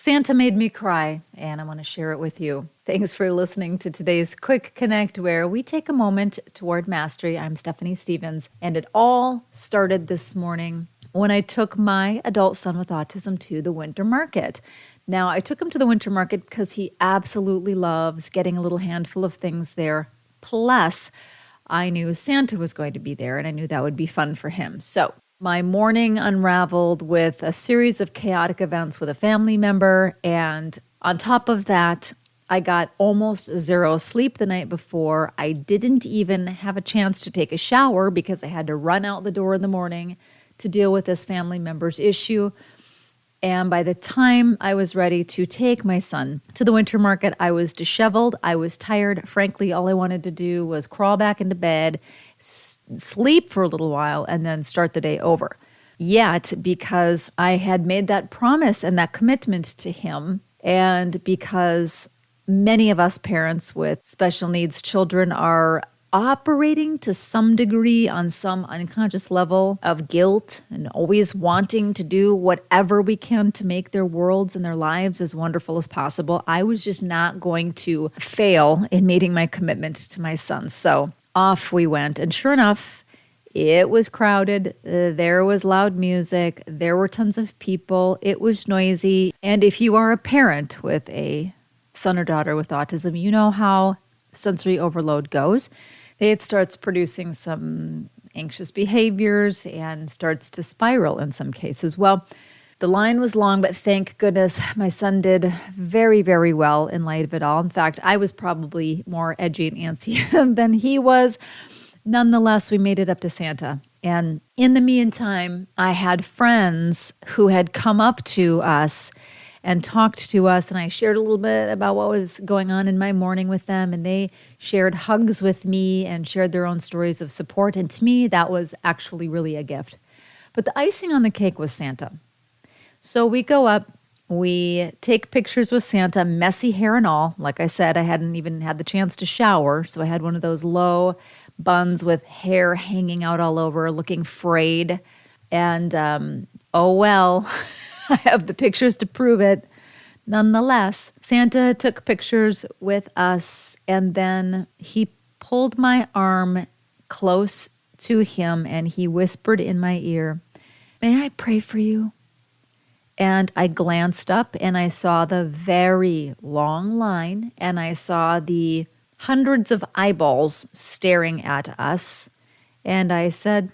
Santa made me cry, and I want to share it with you. Thanks for listening to today's Quick Connect, where we take a moment toward mastery. I'm Stephanie Stevens, and it all started this morning when I took my adult son with autism to the winter market. Now, I took him to the winter market because he absolutely loves getting a little handful of things there. Plus, I knew Santa was going to be there, and I knew that would be fun for him. So my morning unraveled with a series of chaotic events with a family member, and on top of that, I got almost zero sleep the night before. I didn't even have a chance to take a shower because I had to run out the door in the morning to deal with this family member's issue. And by the time I was ready to take my son to the winter market, I was disheveled. I was tired. Frankly, all I wanted to do was crawl back into bed, sleep for a little while, and then start the day over. Yet, because I had made that promise and that commitment to him, and because many of us parents with special needs children are operating to some degree on some unconscious level of guilt and always wanting to do whatever we can to make their worlds and their lives as wonderful as possible, I was just not going to fail in meeting my commitment to my son. So off we went. And sure enough, it was crowded. There was loud music. There were tons of people. It was noisy. And if you are a parent with a son or daughter with autism, you know how sensory overload goes. It starts producing some anxious behaviors and starts to spiral in some cases. Well, the line was long, but thank goodness my son did very, very well in light of it all. In fact, I was probably more edgy and antsy than he was. Nonetheless, we made it up to Santa. And in the meantime, I had friends who had come up to us and talked to us, and I shared a little bit about what was going on in my morning with them, and they shared hugs with me and shared their own stories of support, and to me, that was actually really a gift. But the icing on the cake was Santa. So we go up, we take pictures with Santa, messy hair and all. Like I said, I hadn't even had the chance to shower, so I had one of those low buns with hair hanging out all over, looking frayed, and oh well, I have the pictures to prove it. Nonetheless, Santa took pictures with us, and then he pulled my arm close to him, and he whispered in my ear, "May I pray for you?" And I glanced up, and I saw the very long line, and I saw the hundreds of eyeballs staring at us, and I said,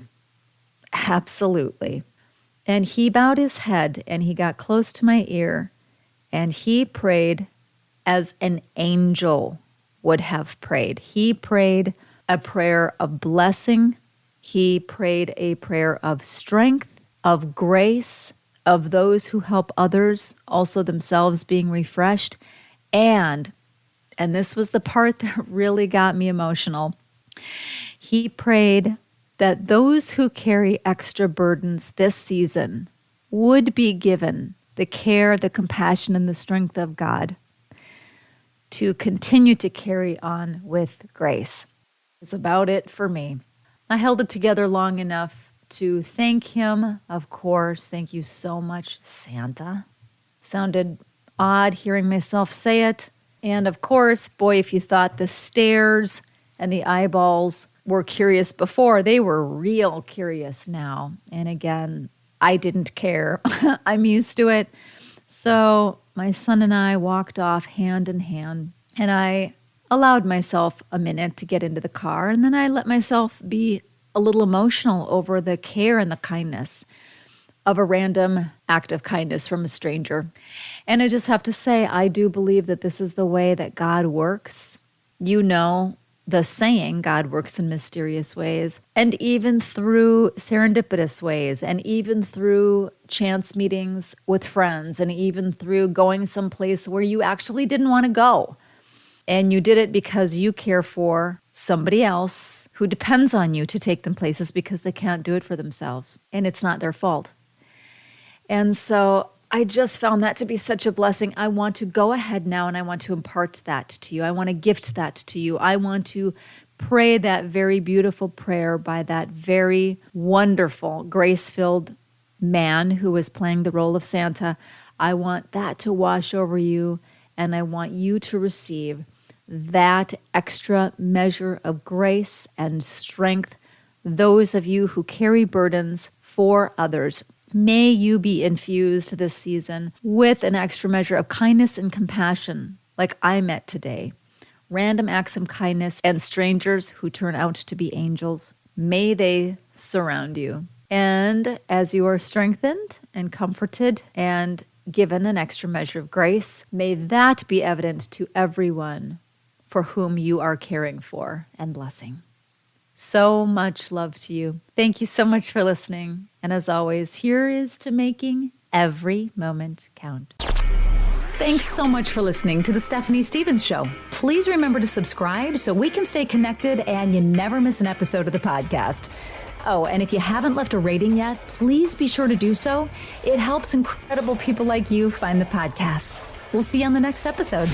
"Absolutely." And he bowed his head and he got close to my ear and he prayed as an angel would have prayed. He prayed a prayer of blessing. He prayed a prayer of strength, of grace, of those who help others, also themselves being refreshed. And this was the part that really got me emotional, he prayed that those who carry extra burdens this season would be given the care, the compassion, and the strength of God to continue to carry on with grace. That's about it for me. I held it together long enough to thank him, of course. Thank you so much, Santa. Sounded odd hearing myself say it. And of course, boy, if you thought the stares and the eyeballs were curious before, they were real curious now. And again, I didn't care. I'm used to it. So my son and I walked off hand in hand, and I allowed myself a minute to get into the car, and then I let myself be a little emotional over the care and the kindness of a random act of kindness from a stranger. And I just have to say, I do believe that this is the way that God works. You know, the saying, God works in mysterious ways, and even through serendipitous ways, and even through chance meetings with friends, and even through going someplace where you actually didn't want to go. And you did it because you care for somebody else who depends on you to take them places because they can't do it for themselves, and it's not their fault. And so I just found that to be such a blessing. I want to go ahead now and I want to impart that to you. I want to gift that to you. I want to pray that very beautiful prayer by that very wonderful, grace-filled man who was playing the role of Santa. I want that to wash over you, and I want you to receive that extra measure of grace and strength. Those of you who carry burdens for others, may you be infused this season with an extra measure of kindness and compassion, like I met today. Random acts of kindness and strangers who turn out to be angels. May they surround you. And as you are strengthened and comforted and given an extra measure of grace, may that be evident to everyone for whom you are caring for and blessing. So much love to you. Thank you so much for listening. And as always, here is to making every moment count. Thanks so much for listening to The Stephanie Stevens Show. Please remember to subscribe so we can stay connected and you never miss an episode of the podcast. Oh, and if you haven't left a rating yet, please be sure to do so. It helps incredible people like you find the podcast. We'll see you on the next episode.